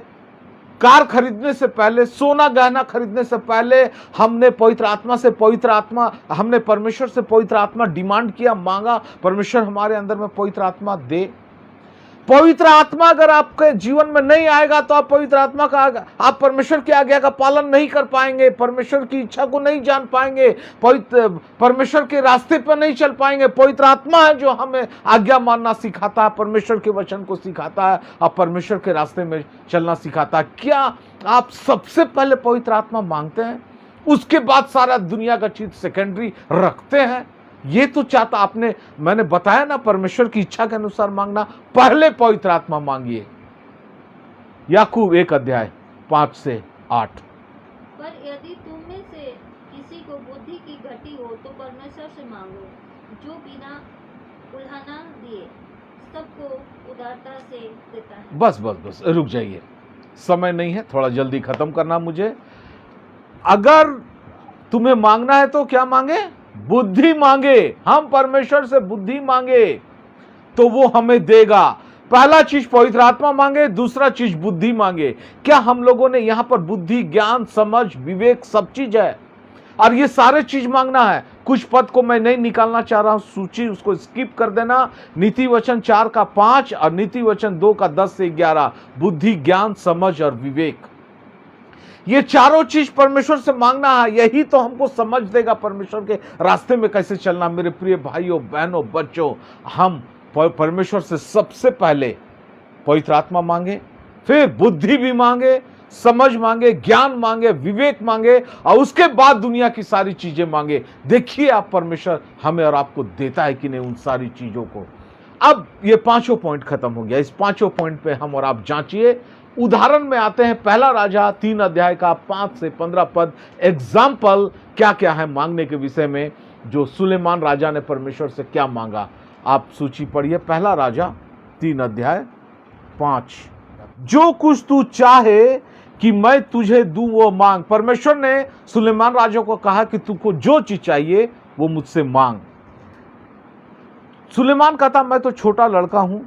कार खरीदने से पहले, सोना गहना खरीदने से पहले हमने पवित्र आत्मा से हमने परमेश्वर से पवित्र आत्मा डिमांड किया, मांगा, परमेश्वर हमारे अंदर में पवित्र आत्मा दे। पवित्र आत्मा अगर आपके जीवन में नहीं आएगा तो आप पवित्र आत्मा का आप परमेश्वर की आज्ञा का पालन नहीं कर पाएंगे, परमेश्वर की इच्छा को नहीं जान पाएंगे, परमेश्वर के रास्ते पर नहीं चल पाएंगे। पवित्र आत्मा है जो हमें आज्ञा मानना सिखाता है, परमेश्वर के वचन को सिखाता है और परमेश्वर के रास्ते में चलना सिखाता है। क्या आप सबसे पहले पवित्र आत्मा मांगते हैं, उसके बाद सारा दुनिया का चीज सेकेंडरी रखते हैं? ये तो चाहता आपने, मैंने बताया ना, परमेश्वर की इच्छा के अनुसार मांगना, पहले पवित्र आत्मा मांगिए। याकूब 1 अध्याय 5 से 8। पर यदि तुम में से किसी को बुद्धि की घटी हो तो परमेश्वर से मांगो, जो बिना उल्हाना दिए सबको उदारता से देता है। बस रुक जाइए, समय नहीं है, थोड़ा जल्दी खत्म करना मुझे। अगर तुम्हें मांगना है तो क्या मांगे? बुद्धि मांगे। हम परमेश्वर से बुद्धि मांगे तो वो हमें देगा। पहला चीज पवित्र आत्मा मांगे, दूसरा चीज बुद्धि मांगे। क्या हम लोगों ने यहां पर बुद्धि, ज्ञान, समझ, विवेक सब चीज है, और ये सारे चीज मांगना है। कुछ पद को मैं नहीं निकालना चाह रहा हूं, सूची उसको स्किप कर देना। नीति वचन 4 का 5 और नीति वचन 2 का 10 से 11, बुद्धि, ज्ञान, समझ और विवेक, ये चारों चीज परमेश्वर से मांगना है। यही तो हमको समझ देगा परमेश्वर के रास्ते में कैसे चलना। मेरे प्रिय भाइयों बहनों बच्चों, हम परमेश्वर से सबसे पहले पवित्र आत्मा मांगे, फिर बुद्धि भी मांगे, समझ मांगे, ज्ञान मांगे, विवेक मांगे, और उसके बाद दुनिया की सारी चीजें मांगे। देखिए आप परमेश्वर हमें और आपको देता है कि नहीं उन सारी चीजों को। अब ये 5 पॉइंट खत्म हो गया। इस 5 पॉइंट पे हम और आप जांचिए। उदाहरण में आते हैं, पहला राजा 3 अध्याय का 5 से 15 पद। एग्जाम्पल क्या क्या है मांगने के विषय में, जो सुलेमान राजा ने परमेश्वर से क्या मांगा। आप सूची पढ़िए, पहला राजा 3 अध्याय 5। जो कुछ तू चाहे कि मैं तुझे दूं वो मांग। परमेश्वर ने सुलेमान राजा को कहा कि तुमको जो चीज चाहिए वो मुझसे मांग। सुलेमान कहता मैं तो छोटा लड़का हूं,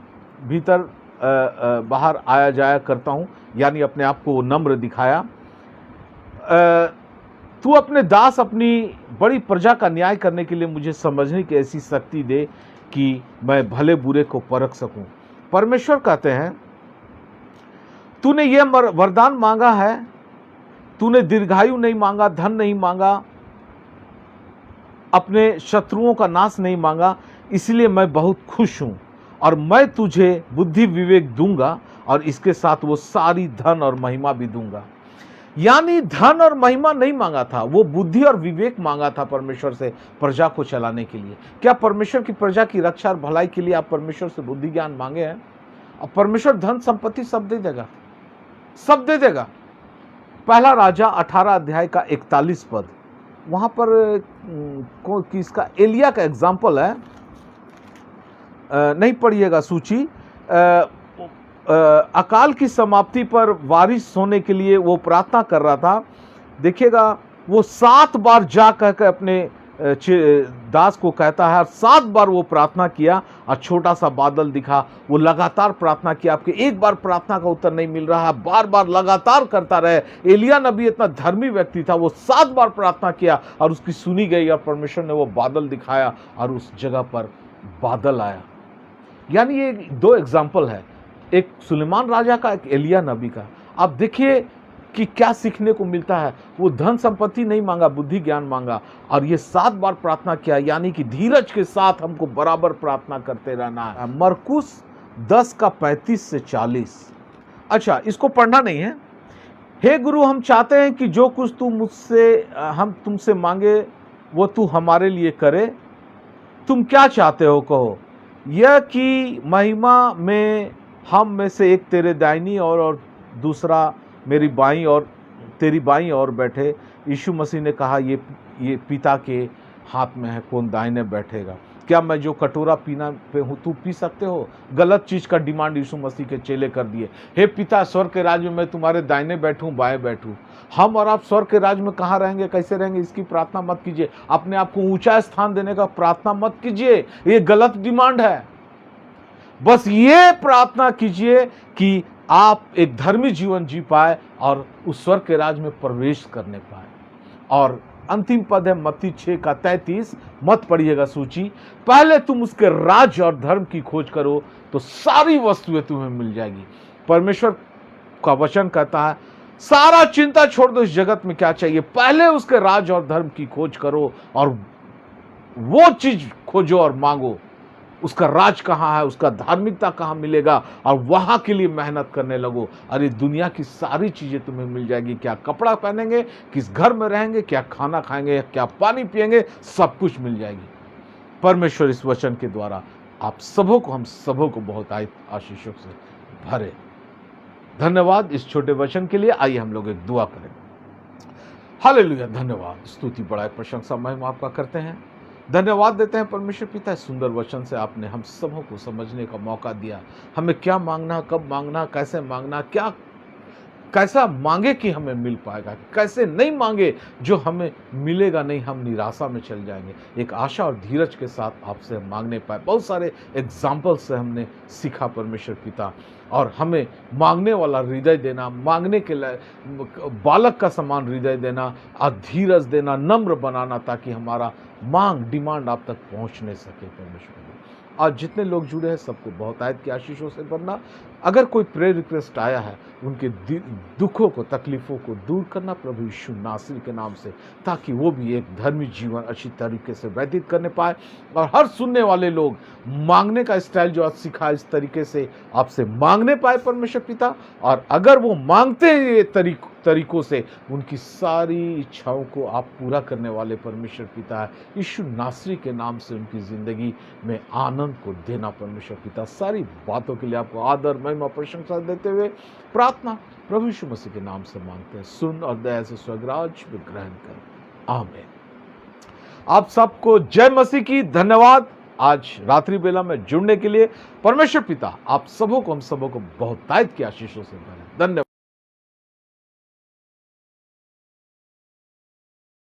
भीतर बाहर आया जाया करता हूं, यानी अपने आप को नम्र दिखाया। तू अपने दास, अपनी बड़ी प्रजा का न्याय करने के लिए मुझे समझने की ऐसी शक्ति दे कि मैं भले बुरे को परख सकूं। परमेश्वर कहते हैं तूने ये वरदान मांगा है, तूने दीर्घायु नहीं मांगा, धन नहीं मांगा, अपने शत्रुओं का नाश नहीं मांगा, इसलिए मैं बहुत खुश हूं और मैं तुझे बुद्धि विवेक दूंगा और इसके साथ वो सारी धन और महिमा भी दूंगा। यानी धन और महिमा नहीं मांगा था, वो बुद्धि और विवेक मांगा था परमेश्वर से प्रजा को चलाने के लिए। क्या परमेश्वर की प्रजा की रक्षा और भलाई के लिए आप परमेश्वर से बुद्धि ज्ञान मांगे हैं? और परमेश्वर धन संपत्ति सब दे देगा, सब दे देगा। पहला राजा 18 अध्याय का 41 पद, वहां पर किसका, एलिया का एग्जाम्पल है, नहीं पढ़िएगा सूची। अकाल की समाप्ति पर वारिस होने के लिए वो प्रार्थना कर रहा था। देखिएगा वो 7 बार जा कहकर अपने दास को कहता है, और 7 बार वो प्रार्थना किया और छोटा सा बादल दिखा। वो लगातार प्रार्थना किया, आपके एक बार प्रार्थना का उत्तर नहीं मिल रहा है, बार बार लगातार करता रहे। एलिया नबी इतना धर्मी व्यक्ति था, वो 7 बार प्रार्थना किया और उसकी सुनी गई और परमेश्वर ने वो बादल दिखाया और उस जगह पर बादल आया। यानी ये 2 एग्जाम्पल है, एक सुलेमान राजा का, एक एलिया नबी का। आप देखिए कि क्या सीखने को मिलता है। वो धन संपत्ति नहीं मांगा, बुद्धि ज्ञान मांगा, और ये 7 बार प्रार्थना किया। यानी कि धीरज के साथ हमको बराबर प्रार्थना करते रहना है। मरकुस 10 का 35 से 40। अच्छा, इसको पढ़ना नहीं है। हे गुरु, हम चाहते हैं कि जो कुछ तू हम तुमसे मांगे वो तू हमारे लिए करे। तुम क्या चाहते हो कहो। यह कि महिमा में हम में से एक तेरे दाहिनी और दूसरा मेरी बाईं और तेरी बाईं ओर बैठे। यीशु मसीह ने कहा, ये पिता के हाथ में है, कौन दाहिने बैठेगा। क्या मैं जो कटोरा पीना पे हूँ तू पी सकते हो। गलत चीज का डिमांड यीशु मसीह के चेले कर दिए। हे पिता, स्वर्ग के राज्य में मैं तुम्हारे दाहिने बैठूं बाएं बैठूं। हम और आप स्वर्ग के राज्य में कहाँ रहेंगे, कैसे रहेंगे, इसकी प्रार्थना मत कीजिए। अपने आप को ऊंचा स्थान देने का प्रार्थना मत कीजिए, ये गलत डिमांड है। बस ये प्रार्थना कीजिए कि आप एक धर्मी जीवन जी पाए और उस स्वर्ग के राज्य में प्रवेश करने पाए। और अंतिम पद है मत्ती 6 का 33। मत पढ़िएगा सूची। पहले तुम उसके राज्य और धर्म की खोज करो तो सारी वस्तुएं तुम्हें मिल जाएगी। परमेश्वर का वचन कहता है, सारा चिंता छोड़ दो, इस जगत में क्या चाहिए, पहले उसके राज्य और धर्म की खोज करो और वो चीज खोजो और मांगो। उसका राज कहाँ है, उसका धार्मिकता कहाँ मिलेगा, और वहां के लिए मेहनत करने लगो। अरे दुनिया की सारी चीजें तुम्हें मिल जाएगी। क्या कपड़ा पहनेंगे, किस घर में रहेंगे, क्या खाना खाएंगे, क्या पानी पिएंगे, सब कुछ मिल जाएगी। परमेश्वर इस वचन के द्वारा आप सबों को, हम सबों को बहुत आशीषों से भरे। धन्यवाद इस छोटे वचन के लिए। आइए हम लोग एक दुआ करें। हालेलुया, धन्यवाद, स्तुति, बड़ाई, प्रशंसा, महिमा आपका करते हैं। धन्यवाद देते हैं परमेश्वर पिता, इस सुंदर वचन से आपने हम सबों को समझने का मौका दिया। हमें क्या मांगना, कब मांगना, कैसे मांगना, कैसा मांगे कि हमें मिल पाएगा, कैसे नहीं मांगे जो हमें मिलेगा नहीं, हम निराशा में चल जाएंगे। एक आशा और धीरज के साथ आपसे मांगने पाए। बहुत सारे एग्जाम्पल से हमने सीखा परमेश्वर पिता, और हमें मांगने वाला हृदय देना, मांगने के लिए बालक का समान हृदय देना, और धीरज देना, नम्र बनाना, ताकि हमारा मांग, डिमांड आप तक पहुंच नहीं सके। परमेश्वर आज जितने लोग जुड़े हैं सबको बहुत आयत की आशीषों से भरना। अगर कोई प्रेयर रिक्वेस्ट आया है, उनके दुखों को, तकलीफों को दूर करना प्रभु यीशु नासरी के नाम से, ताकि वो भी एक धर्मी जीवन अच्छी तरीके से व्यतीत करने पाए। और हर सुनने वाले लोग मांगने का स्टाइल जो आज सिखा, इस तरीके से आपसे मांगने पाए परमेश्वर पिता। और अगर वो मांगते हैं ये तरीकों से, उनकी सारी इच्छाओं को आप पूरा करने वाले परमेश्वर पिता है। यीशु नासरी के नाम से उनकी जिंदगी में आनंद को देना परमेश्वर पिता। सारी बातों के लिए आपको आदर, महिमा, प्रशंसा देते हुए प्रार्थना प्रभु यीशु मसीह के नाम से मांगते हैं। सुन और दया से स्वर्गराज में ग्रहण कर, आमीन। आप सबको जय मसीह की। धन्यवाद आज रात्रि बेला में जुड़ने के लिए। परमेश्वर पिता आप सबों को, हम सबों को बहुत तायत की आशीषों से भरे। धन्यवाद।